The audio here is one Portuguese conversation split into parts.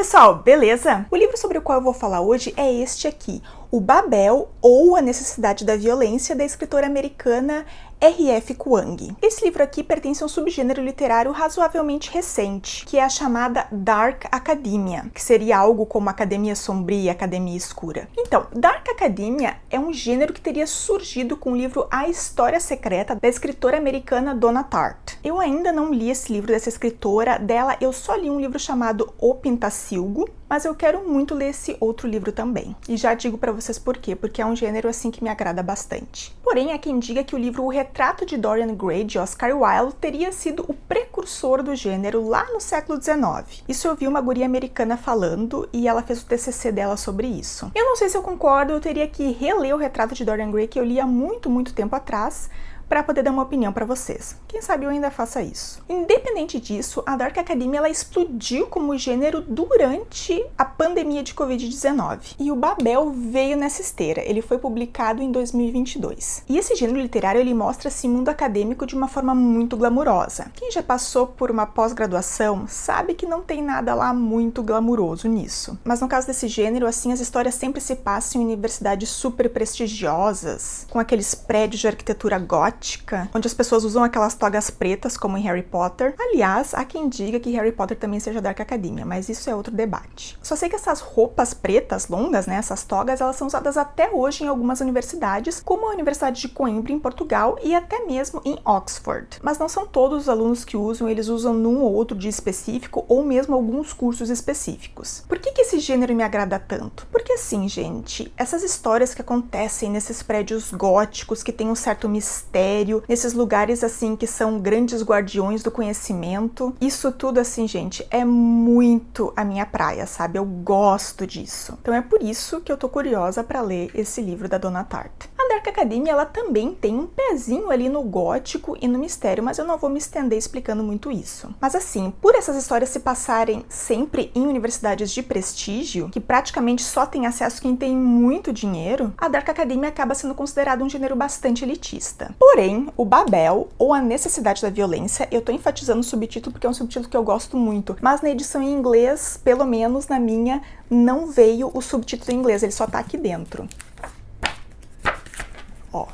pessoal, beleza? O livro sobre o qual eu vou falar hoje é este aqui, O Babel ou A Necessidade da Violência, da escritora americana R.F. Kuang. Esse livro aqui pertence a um subgênero literário razoavelmente recente, que é a chamada Dark Academia, que seria algo como academia sombria e academia escura. Então, Dark Academia é um gênero que teria surgido com o livro A História Secreta, da escritora americana Donna Tartt. Eu ainda não li esse livro dessa escritora, dela eu só li um livro chamado O Pintacilgo, mas eu quero muito ler esse outro livro também. E já digo pra vocês por quê, porque é um gênero assim que me agrada bastante. Porém, há quem diga que o livro O Retrato de Dorian Gray, de Oscar Wilde, teria sido o precursor do gênero lá no século XIX. Isso eu vi uma guria americana falando e ela fez o TCC dela sobre isso. Eu não sei se eu concordo, eu teria que reler O Retrato de Dorian Gray, que eu li há muito tempo atrás, para poder dar uma opinião para vocês. Quem sabe eu ainda faça isso. Independente disso, a Dark Academia ela explodiu como gênero durante a pandemia de Covid-19. E o Babel veio nessa esteira. Ele foi publicado em 2022. E esse gênero literário ele mostra esse mundo acadêmico de uma forma muito glamurosa. Quem já passou por uma pós-graduação sabe que não tem nada lá muito glamuroso nisso. Mas no caso desse gênero, assim, as histórias sempre se passam em universidades super prestigiosas, com aqueles prédios de arquitetura gótica, onde as pessoas usam aquelas togas pretas, como em Harry Potter. Aliás, há quem diga que Harry Potter também seja Dark Academia, mas isso é outro debate. Só sei que essas roupas pretas longas, né, essas togas, elas são usadas até hoje em algumas universidades, como a Universidade de Coimbra, em Portugal, e até mesmo em Oxford. Mas não são todos os alunos que usam, eles usam num ou outro dia específico, ou mesmo alguns cursos específicos. Por que esse gênero me agrada tanto? Porque assim, gente, essas histórias que acontecem nesses prédios góticos, que tem um certo mistério, nesses lugares assim que são grandes guardiões do conhecimento, isso tudo assim, gente, é muito a minha praia, sabe? Eu gosto disso. Então é por isso que eu tô curiosa para ler esse livro da Donna Tartt. A Dark Academia, ela também tem um pezinho ali no gótico e no mistério, mas eu não vou me estender explicando muito isso. Mas assim, por essas histórias se passarem sempre em universidades de prestígio, que praticamente só tem acesso quem tem muito dinheiro, a Dark Academia acaba sendo considerado um gênero bastante elitista. Porém, o Babel, ou A Necessidade da Violência, eu tô enfatizando o subtítulo porque é um subtítulo que eu gosto muito, mas na edição em inglês, pelo menos na minha, não veio o subtítulo em inglês, ele só tá aqui dentro. Ó,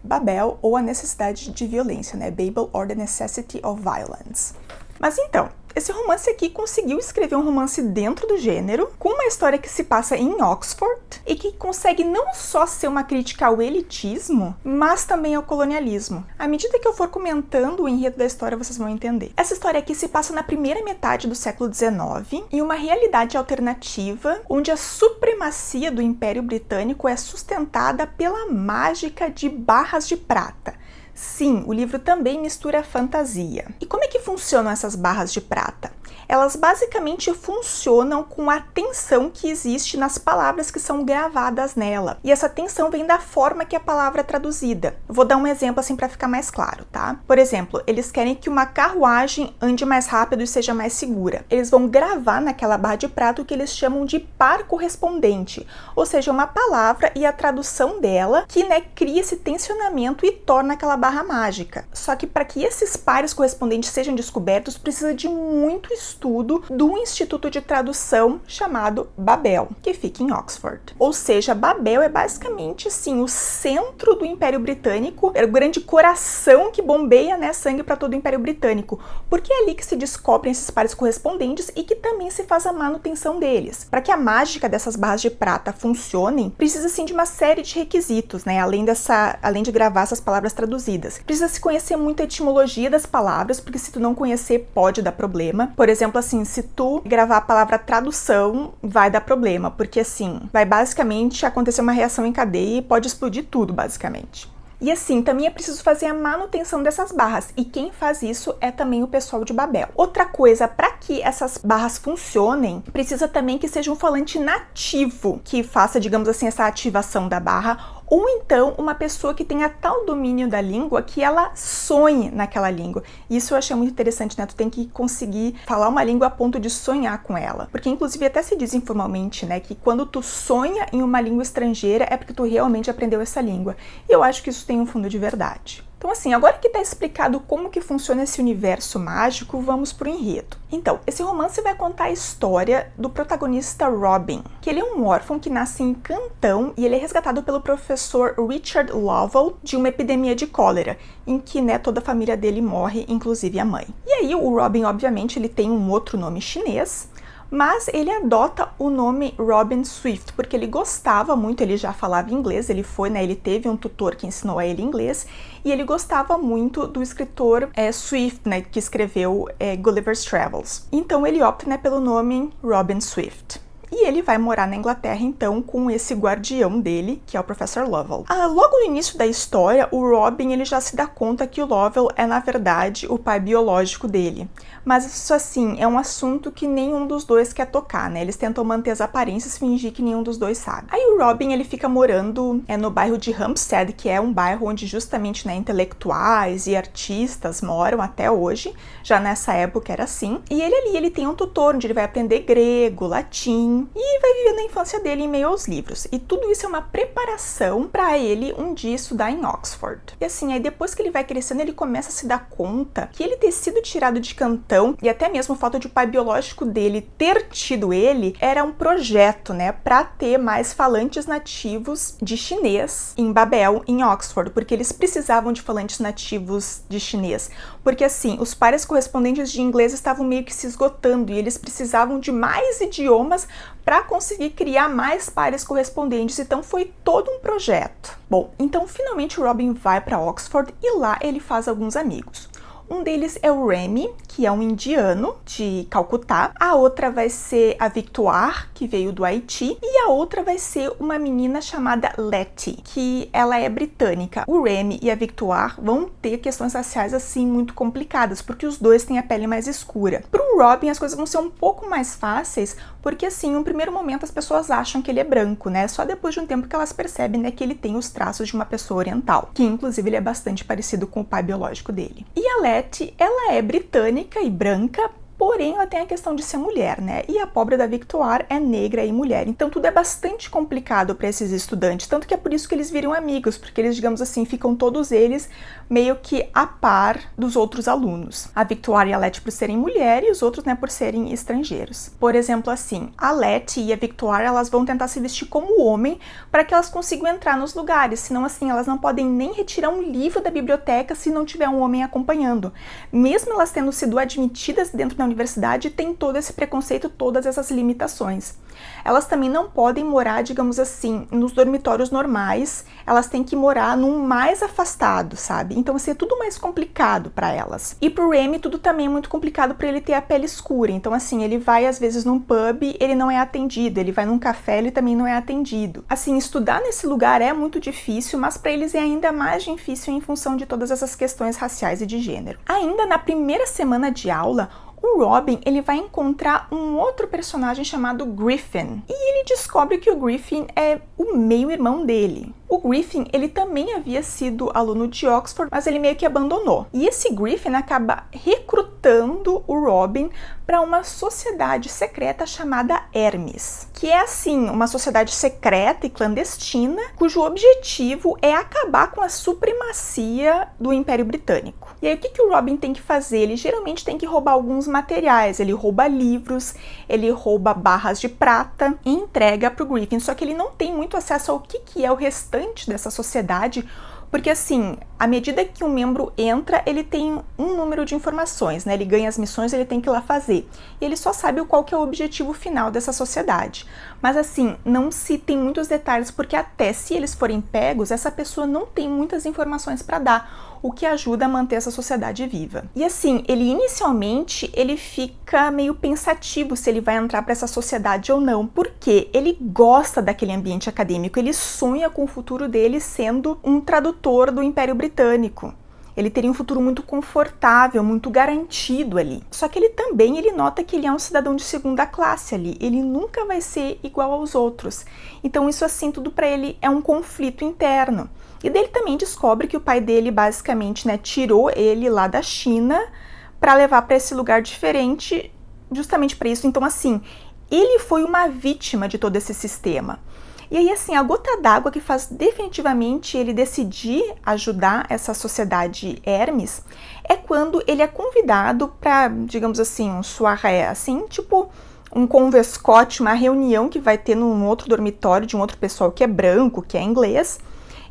Babel ou A Necessidade de Violência, né? Babel or the Necessity of Violence. Mas então, esse romance aqui conseguiu escrever um romance dentro do gênero, com uma história que se passa em Oxford e que consegue não só ser uma crítica ao elitismo, mas também ao colonialismo. À medida que eu for comentando o enredo da história, vocês vão entender. Essa história aqui se passa na primeira metade do século XIX, em uma realidade alternativa, onde a supremacia do Império Britânico é sustentada pela mágica de barras de prata. Sim, o livro também mistura fantasia. E como é que funcionam essas barras de prata? Elas basicamente funcionam com a tensão que existe nas palavras que são gravadas nela. E essa tensão vem da forma que a palavra é traduzida. Eu vou dar um exemplo assim para ficar mais claro, tá? Por exemplo, eles querem que uma carruagem ande mais rápido e seja mais segura. Eles vão gravar naquela barra de prata o que eles chamam de par correspondente, ou seja, uma palavra e a tradução dela que, né, cria esse tensionamento e torna aquela barra mágica. Só que para que esses pares correspondentes sejam descobertos, precisa de muito estudo do Instituto de Tradução chamado Babel, que fica em Oxford. Ou seja, Babel é basicamente assim, o centro do Império Britânico, é o grande coração que bombeia, né, sangue para todo o Império Britânico, porque é ali que se descobrem esses pares correspondentes e que também se faz a manutenção deles. Para que a mágica dessas barras de prata funcionem, precisa sim de uma série de requisitos, né, além de gravar essas palavras traduzidas. Precisa se conhecer muito a etimologia das palavras, porque se tu não conhecer pode dar problema. Por exemplo, assim, se tu gravar a palavra tradução, vai dar problema, porque assim, vai basicamente acontecer uma reação em cadeia e pode explodir tudo, basicamente. E assim, também é preciso fazer a manutenção dessas barras, e quem faz isso é também o pessoal de Babel. Outra coisa, para que essas barras funcionem, precisa também que seja um falante nativo que faça, digamos assim, essa ativação da barra, ou então uma pessoa que tenha tal domínio da língua que ela sonhe naquela língua. Isso eu achei muito interessante, né? Tu tem que conseguir falar uma língua a ponto de sonhar com ela. Porque inclusive até se diz informalmente, né, que quando tu sonha em uma língua estrangeira é porque tu realmente aprendeu essa língua. E eu acho que isso tem um fundo de verdade. Então assim, agora que está explicado como que funciona esse universo mágico, vamos pro enredo. Então, esse romance vai contar a história do protagonista Robin, que ele é um órfão que nasce em Cantão e ele é resgatado pelo professor Richard Lovell de uma epidemia de cólera, em que, né, toda a família dele morre, inclusive a mãe. E aí o Robin, obviamente, ele tem um outro nome chinês, mas ele adota o nome Robin Swift, porque ele gostava muito, ele já falava inglês, ele teve um tutor que ensinou a ele inglês, e ele gostava muito do escritor Swift, né, que escreveu Gulliver's Travels. Então ele opta, né, pelo nome Robin Swift. E ele vai morar na Inglaterra, então, com esse guardião dele, que é o Professor Lovell. Logo no início da história, o Robin ele já se dá conta que o Lovell é, na verdade, o pai biológico dele. Mas isso, assim, é um assunto que nenhum dos dois quer tocar, né? Eles tentam manter as aparências e fingir que nenhum dos dois sabe. Aí o Robin, ele fica morando no bairro de Hampstead, que é um bairro onde justamente, né, intelectuais e artistas moram até hoje. Já nessa época era assim. E ele ali, ele tem um tutor onde ele vai aprender grego, latim, e vai vivendo a infância dele em meio aos livros. E tudo isso é uma preparação para ele um dia estudar em Oxford. E assim, aí depois que ele vai crescendo, ele começa a se dar conta que ele ter sido tirado de Cantão, e até mesmo o fato de o pai biológico dele ter tido ele, era um projeto, né, para ter mais falantes nativos de chinês em Babel, em Oxford, porque eles precisavam de falantes nativos de chinês. Porque assim, os pares correspondentes de inglês estavam meio que se esgotando e eles precisavam de mais idiomas para conseguir criar mais pares correspondentes, então foi todo um projeto. Bom, então finalmente o Robin vai para Oxford e lá ele faz alguns amigos. Um deles é o Remy, que é um indiano de Calcutá. A outra vai ser a Victoire, que veio do Haiti. E a outra vai ser uma menina chamada Letty, que ela é britânica. O Remy e a Victoire vão ter questões raciais assim muito complicadas, porque os dois têm a pele mais escura. Para o Robin as coisas vão ser um pouco mais fáceis, porque assim, em um primeiro momento as pessoas acham que ele é branco, né? Só depois de um tempo que elas percebem, né, que ele tem os traços de uma pessoa oriental, que inclusive ele é bastante parecido com o pai biológico dele. E a Letty, ela é britânica e branca, porém ela tem a questão de ser mulher, né? E a pobre da Victoire é negra e mulher. Então tudo é bastante complicado para esses estudantes, tanto que é por isso que eles viram amigos, porque eles, digamos assim, ficam todos eles meio que a par dos outros alunos. A Victoire e a Letty por serem mulher e os outros, né, por serem estrangeiros. Por exemplo, assim, a Letty e a Victoire, elas vão tentar se vestir como homem para que elas consigam entrar nos lugares, senão assim, elas não podem nem retirar um livro da biblioteca se não tiver um homem acompanhando. Mesmo elas tendo sido admitidas dentro da universidade, tem todo esse preconceito, todas essas limitações. Elas também não podem morar, digamos assim, nos dormitórios normais, elas têm que morar num mais afastado, sabe? Então, assim, é tudo mais complicado para elas. E pro Remy, tudo também é muito complicado para ele ter a pele escura. Então, assim, ele vai às vezes num pub, ele não é atendido, ele vai num café, ele também não é atendido. Assim, estudar nesse lugar é muito difícil, mas para eles é ainda mais difícil em função de todas essas questões raciais e de gênero. Ainda na primeira semana de aula, o Robin, ele vai encontrar um outro personagem chamado Griffin. E ele descobre que o Griffin é o meio-irmão dele. O Griffin, ele também havia sido aluno de Oxford, mas ele meio que abandonou. E esse Griffin acaba recrutando o Robin para uma sociedade secreta chamada Hermes, que é assim, uma sociedade secreta e clandestina, cujo objetivo é acabar com a supremacia do Império Britânico. E aí o que o Robin tem que fazer? Ele geralmente tem que roubar alguns materiais, ele rouba livros, ele rouba barras de prata e entrega para o Griffin, só que ele não tem muito acesso ao que é o restante dessa sociedade, porque assim, à medida que um membro entra, ele tem um número de informações, né? Ele ganha as missões, ele tem que ir lá fazer. E ele só sabe qual que é o objetivo final dessa sociedade. Mas assim, não se tem muitos detalhes, porque até se eles forem pegos, essa pessoa não tem muitas informações para dar, o que ajuda a manter essa sociedade viva. E assim, ele inicialmente, ele fica meio pensativo se ele vai entrar para essa sociedade ou não, porque ele gosta daquele ambiente acadêmico, ele sonha com o futuro dele sendo um tradutor do Império Britânico. Ele teria um futuro muito confortável, muito garantido ali. Só que ele nota que ele é um cidadão de segunda classe ali. Ele nunca vai ser igual aos outros. Então isso assim, tudo para ele é um conflito interno. E daí ele também descobre que o pai dele basicamente, né, tirou ele lá da China para levar para esse lugar diferente, justamente para isso. Então assim, ele foi uma vítima de todo esse sistema. E aí, assim, a gota d'água que faz definitivamente ele decidir ajudar essa sociedade Hermes é quando ele é convidado para, digamos assim, um soirée, assim, tipo um converscote, uma reunião que vai ter num outro dormitório de um outro pessoal que é branco, que é inglês,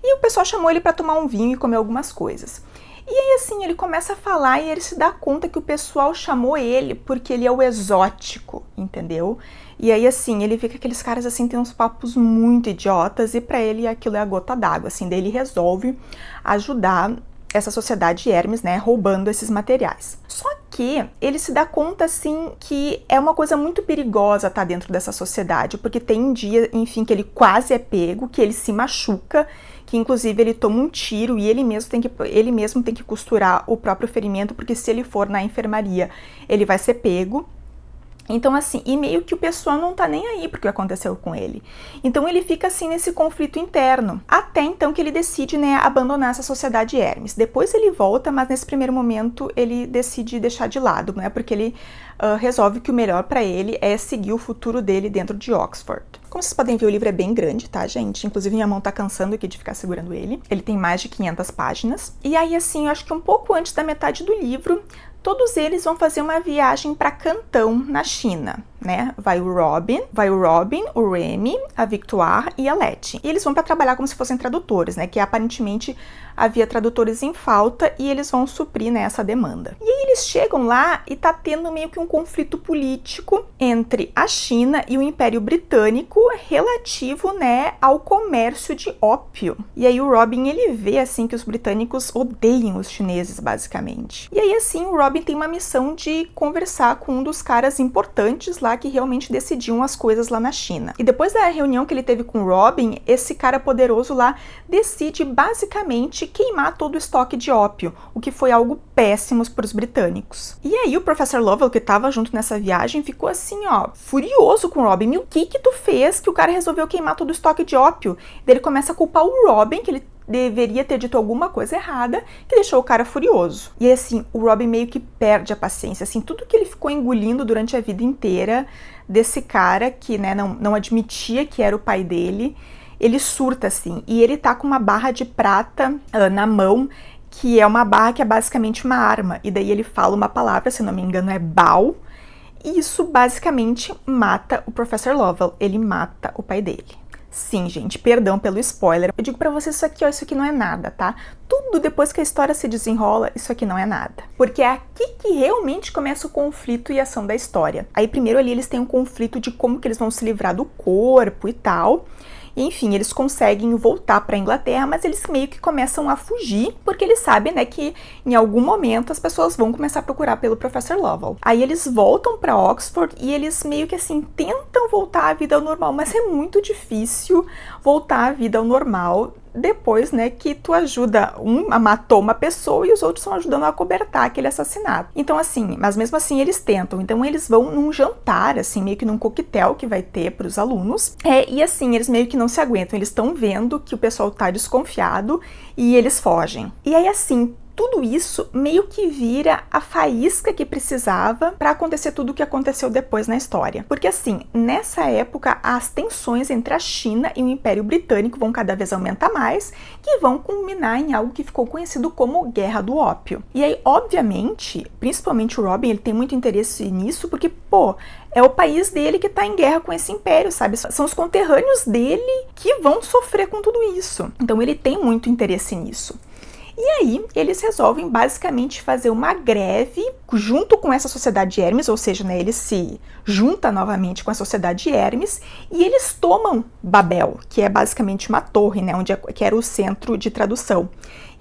e o pessoal chamou ele para tomar um vinho e comer algumas coisas. E aí, assim, ele começa a falar e ele se dá conta que o pessoal chamou ele porque ele é o exótico, entendeu? E aí, assim, ele vê que aqueles caras, assim, tem uns papos muito idiotas e pra ele aquilo é a gota d'água, assim, daí ele resolve ajudar essa sociedade Hermes, né, roubando esses materiais. Só que ele se dá conta, assim, que é uma coisa muito perigosa estar dentro dessa sociedade, porque tem um dia, enfim, que ele quase é pego, que ele se machuca, que inclusive ele toma um tiro e ele mesmo tem que costurar o próprio ferimento, porque se ele for na enfermaria, ele vai ser pego. Então, assim, e meio que o pessoal não tá nem aí pro que aconteceu com ele. Então ele fica, assim, nesse conflito interno. Até então que ele decide, né, abandonar essa sociedade Hermes. Depois ele volta, mas nesse primeiro momento ele decide deixar de lado, né, porque ele resolve que o melhor para ele é seguir o futuro dele dentro de Oxford. Como vocês podem ver, o livro é bem grande, tá, gente? Inclusive, minha mão tá cansando aqui de ficar segurando ele. Ele tem mais de 500 páginas. E aí, assim, eu acho que um pouco antes da metade do livro, todos eles vão fazer uma viagem para Cantão, na China, né? Vai o Robin, o Remy, a Victoire e a Letty. E eles vão para trabalhar como se fossem tradutores, né? Que aparentemente havia tradutores em falta e eles vão suprir, né, essa demanda. E aí eles chegam lá e tá tendo meio que um conflito político entre a China e o Império Britânico relativo, né, ao comércio de ópio. E aí o Robin, ele vê, assim, que os britânicos odeiam os chineses, basicamente. E aí, assim, o Robin tem uma missão de conversar com um dos caras importantes lá que realmente decidiam as coisas lá na China. E depois da reunião que ele teve com o Robin, esse cara poderoso lá decide basicamente queimar todo o estoque de ópio, o que foi algo péssimo para os britânicos. E aí o Professor Lovell, que estava junto nessa viagem, ficou assim, ó, furioso com o Robin. E o que tu fez que o cara resolveu queimar todo o estoque de ópio? Daí ele começa a culpar o Robin, que ele deveria ter dito alguma coisa errada, que deixou o cara furioso. E assim, o Robin meio que perde a paciência, assim, tudo que ele ficou engolindo durante a vida inteira desse cara que, né, não admitia que era o pai dele, ele surta, assim, e ele tá com uma barra de prata na mão, que é uma barra que é basicamente uma arma, e daí ele fala uma palavra, se não me engano é Bao, e isso basicamente mata o Professor Lovell, ele mata o pai dele. Sim, gente, perdão pelo spoiler. Eu digo pra vocês isso aqui, ó, isso aqui não é nada, tá? Tudo depois que a história se desenrola, isso aqui não é nada. Porque é aqui que realmente começa o conflito e a ação da história. Aí primeiro ali eles têm um conflito de como que eles vão se livrar do corpo e tal. E, enfim, eles conseguem voltar para a Inglaterra, mas eles meio que começam a fugir, porque eles sabem, né, que em algum momento as pessoas vão começar a procurar pelo Professor Lovell. Aí eles voltam para Oxford e eles meio que assim tentam voltar à vida ao normal, mas é muito difícil voltar à vida ao normal depois, né, que tu ajuda, matou uma pessoa e os outros estão ajudando a acobertar aquele assassinato. Então, assim, mas mesmo assim eles tentam. Então eles vão num jantar, assim, meio que num coquetel que vai ter para os alunos. E assim, eles meio que não se aguentam. Eles estão vendo que o pessoal tá desconfiado e eles fogem. E aí, assim, tudo isso meio que vira a faísca que precisava para acontecer tudo o que aconteceu depois na história. Porque assim, nessa época, as tensões entre a China e o Império Britânico vão cada vez aumentar mais, que vão culminar em algo que ficou conhecido como Guerra do Ópio. E aí, obviamente, principalmente o Robin, ele tem muito interesse nisso, porque, pô, é o país dele que tá em guerra com esse império, sabe? São os conterrâneos dele que vão sofrer com tudo isso. Então ele tem muito interesse nisso. E aí, eles resolvem basicamente fazer uma greve junto com essa sociedade Hermes, ou seja, né, eles se juntam novamente com a sociedade Hermes e eles tomam Babel, que é basicamente uma torre, né, que era o centro de tradução.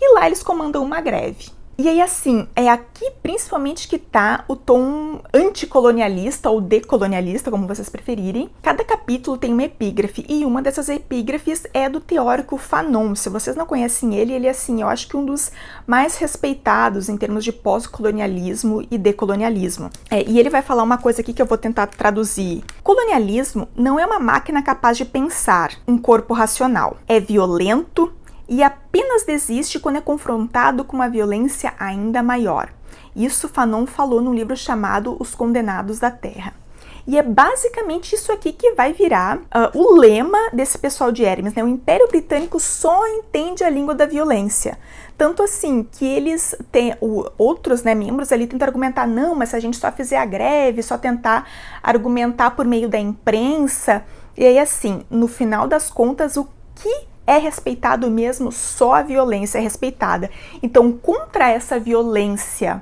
E lá eles comandam uma greve. E aí, assim, é aqui principalmente que tá o tom anticolonialista ou decolonialista, como vocês preferirem. Cada capítulo tem uma epígrafe e uma dessas epígrafes é do teórico Fanon. Se vocês não conhecem ele é, assim, eu acho que um dos mais respeitados em termos de pós-colonialismo e decolonialismo. E ele vai falar uma coisa aqui que eu vou tentar traduzir. Colonialismo não é uma máquina capaz de pensar, um corpo racional. É violento, e apenas desiste quando é confrontado com uma violência ainda maior. Isso Fanon falou num livro chamado Os Condenados da Terra. E é basicamente isso aqui que vai virar o lema desse pessoal de Hermes, né? O Império Britânico só entende a língua da violência. Tanto assim que eles têm, outros, né, membros ali tentam argumentar, não, mas se a gente só fizer a greve, só tentar argumentar por meio da imprensa, e aí assim, no final das contas, o que é respeitado mesmo? Só a violência é respeitada. Então, contra essa violência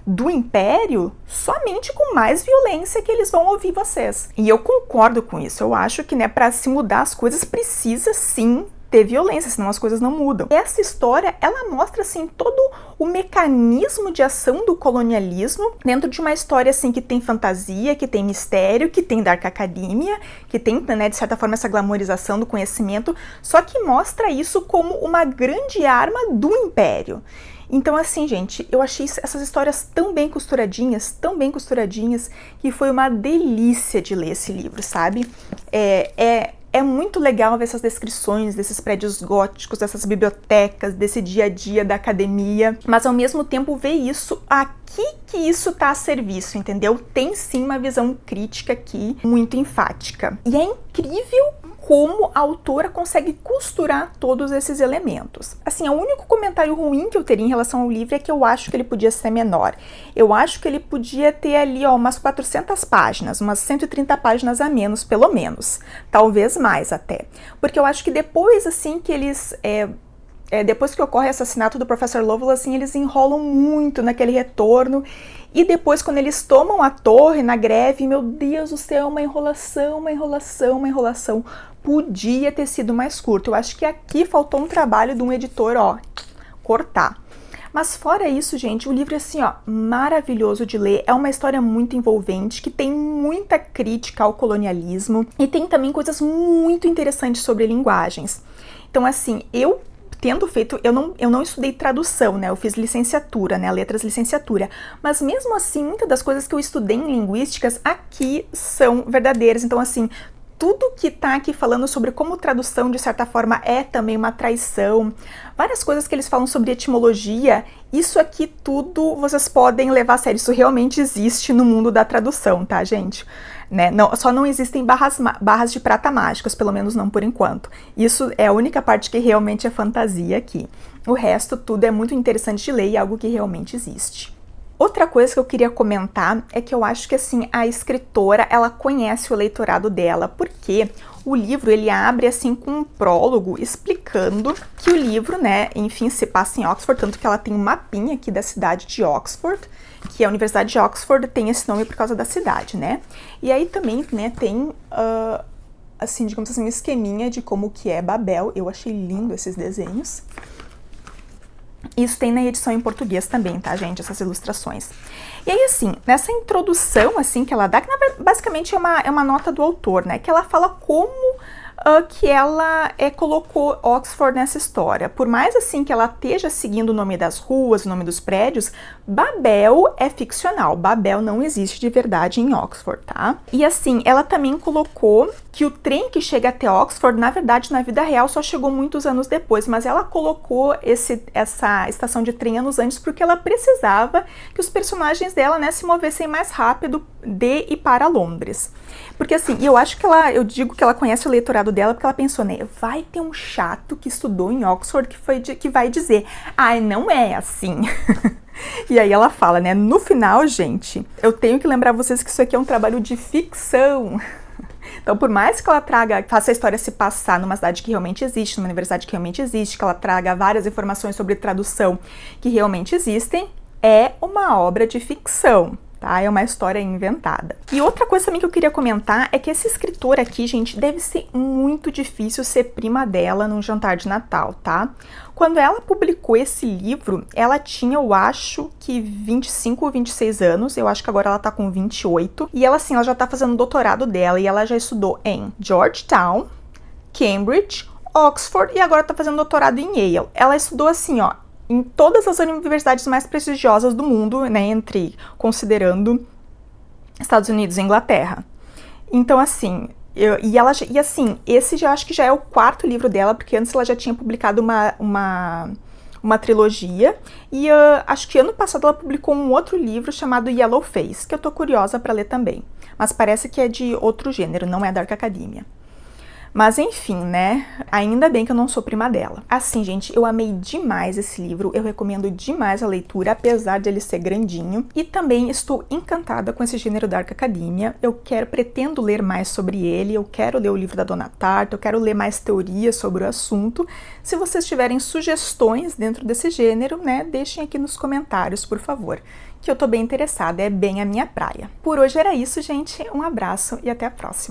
do Império, somente com mais violência que eles vão ouvir vocês. E eu concordo com isso. Eu acho que, né, para se mudar as coisas, precisa sim ter violência, senão as coisas não mudam. Essa história, ela mostra, assim, todo o mecanismo de ação do colonialismo dentro de uma história, assim, que tem fantasia, que tem mistério, que tem dark academia, que tem, né, de certa forma, essa glamorização do conhecimento, só que mostra isso como uma grande arma do Império. Então, assim, gente, eu achei essas histórias tão bem costuradinhas, que foi uma delícia de ler esse livro, sabe? É muito legal ver essas descrições desses prédios góticos, dessas bibliotecas, desse dia a dia da academia, mas ao mesmo tempo ver isso aqui que isso tá a serviço, entendeu? Tem sim uma visão crítica aqui muito enfática. E é incrível como a autora consegue costurar todos esses elementos. Assim, o único comentário ruim que eu teria em relação ao livro é que eu acho que ele podia ser menor. Eu acho que ele podia ter ali, ó, umas 400 páginas, umas 130 páginas a menos, pelo menos. Talvez mais até. Porque eu acho que depois, assim, que eles... depois que ocorre o assassinato do Professor Lovell, assim, eles enrolam muito naquele retorno. E depois, quando eles tomam a torre na greve, meu Deus do céu, uma enrolação. Podia ter sido mais curto. Eu acho que aqui faltou um trabalho de um editor, ó, cortar. Mas fora isso, gente, o livro é assim, ó, maravilhoso de ler. É uma história muito envolvente, que tem muita crítica ao colonialismo e tem também coisas muito interessantes sobre linguagens. Então, assim, tendo feito, eu não estudei tradução, né, eu fiz licenciatura, né, letras licenciatura, mas mesmo assim, muitas das coisas que eu estudei em linguísticas aqui são verdadeiras, então assim, tudo que tá aqui falando sobre como tradução, de certa forma, é também uma traição, várias coisas que eles falam sobre etimologia, isso aqui tudo vocês podem levar a sério, isso realmente existe no mundo da tradução, tá, gente? Né? Não, só não existem barras de prata mágicas, pelo menos não por enquanto. Isso é a única parte que realmente é fantasia aqui. O resto tudo é muito interessante de ler e é algo que realmente existe. Outra coisa que eu queria comentar é que eu acho que, assim, a escritora, ela conhece o leitorado dela, porque o livro, ele abre, assim, com um prólogo explicando que o livro, né, enfim, se passa em Oxford, tanto que ela tem um mapinha aqui da cidade de Oxford, que a Universidade de Oxford tem esse nome por causa da cidade, né? E aí também, né, tem, assim, digamos assim, um esqueminha de como que é Babel. Eu achei lindo esses desenhos. Isso tem na edição em português também, tá, gente? Essas ilustrações. E aí, assim, nessa introdução, assim, que ela dá, que basicamente é uma nota do autor, né? Que ela fala como que ela colocou Oxford nessa história. Por mais, assim, que ela esteja seguindo o nome das ruas, o nome dos prédios, Babel é ficcional. Babel não existe de verdade em Oxford, tá? E, assim, ela também colocou que o trem que chega até Oxford, na verdade, na vida real, só chegou muitos anos depois, mas ela colocou essa estação de trem anos antes porque ela precisava que os personagens dela, né, se movessem mais rápido de e para Londres. Porque, assim, eu acho que eu digo que ela conhece o leitorado dela porque ela pensou, né, vai ter um chato que estudou em Oxford que vai dizer, ai, não é assim. E aí ela fala, né, no final, gente, eu tenho que lembrar vocês que isso aqui é um trabalho de ficção. Então, por mais que ela faça a história se passar numa cidade que realmente existe, numa universidade que realmente existe, que ela traga várias informações sobre tradução que realmente existem, é uma obra de ficção, tá? É uma história inventada. E outra coisa também que eu queria comentar é que esse escritor aqui, gente, deve ser muito difícil ser prima dela num jantar de Natal, tá? Quando ela publicou esse livro, ela tinha, eu acho que 25 ou 26 anos, eu acho que agora ela tá com 28, e ela, assim, ela já tá fazendo o doutorado dela, e ela já estudou em Georgetown, Cambridge, Oxford, e agora tá fazendo doutorado em Yale. Ela estudou, assim, ó, em todas as universidades mais prestigiosas do mundo, né, considerando Estados Unidos e Inglaterra. Então, assim, esse já acho que já é o quarto livro dela, porque antes ela já tinha publicado uma trilogia, e acho que ano passado ela publicou um outro livro chamado Yellow Face, que eu tô curiosa para ler também. mas parece que é de outro gênero, não é Dark Academia. Mas enfim, né? Ainda bem que eu não sou prima dela. Assim, gente, eu amei demais esse livro, eu recomendo demais a leitura, apesar de ele ser grandinho. E também estou encantada com esse gênero Dark Academia. Pretendo ler mais sobre ele, eu quero ler o livro da Dona Tartt, eu quero ler mais teorias sobre o assunto. Se vocês tiverem sugestões dentro desse gênero, né, deixem aqui nos comentários, por favor, que eu tô bem interessada, é bem a minha praia. Por hoje era isso, gente. Um abraço e até a próxima.